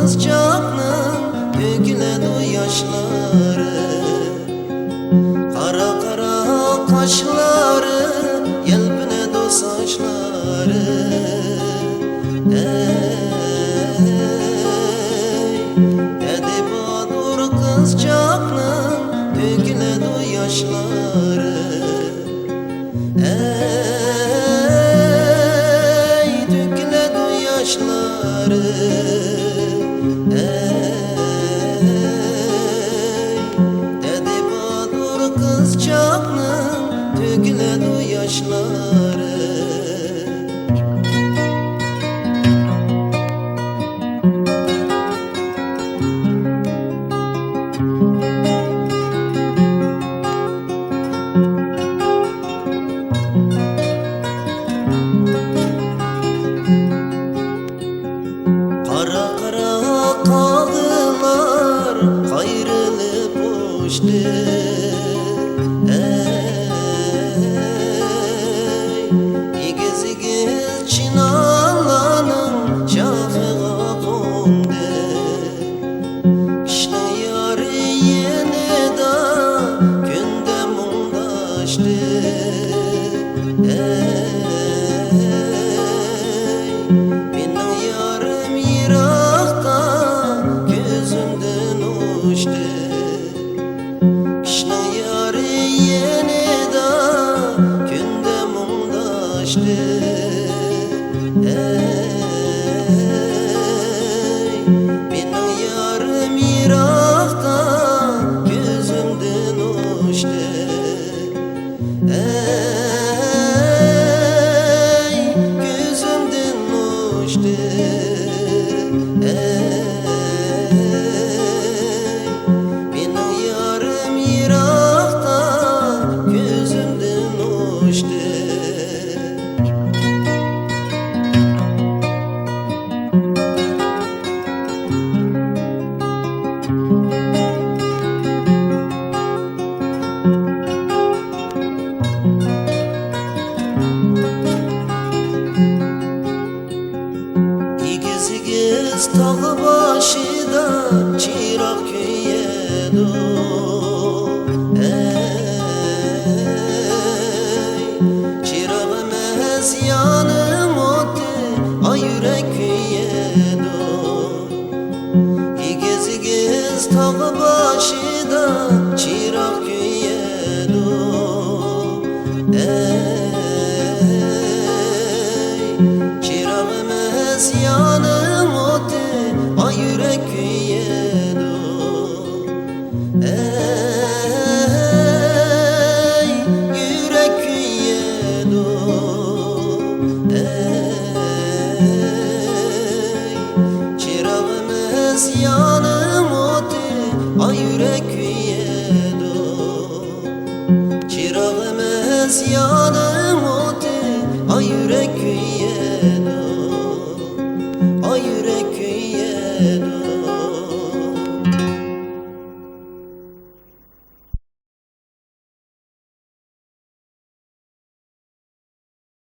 kızcağının döküledi yaşları. Kara kara kaşları, yelpinedi saçları. Dedi Badur kızcağının döküledi yaşları. Döküledi yaşları. Dedi Badur kızcağının döküledi yaşları. Kara kara kaldılar, ayrılıp uçtu. İgiz igiz çınarların şafığa kondu. İşte yarı yeni de günde mundaştı. Benim yarım yırakta gözümden uçtu. Kışla yarı yeni de günde mundaştı. Benim yarım yırakta gözümden uçtu. Gözümden uçtu. Benim yarım yırakta gözümden uçtu. İgiz igiz tağ başıda çırak köyedi. Çırağım ez yanım otu, ay yürek köyedi. İgiz igiz tağ başıda çırak köyedi. Çırağım ez yanım otu, ay yürek köyedi. Yürek köyedi. Çırağım ez yanım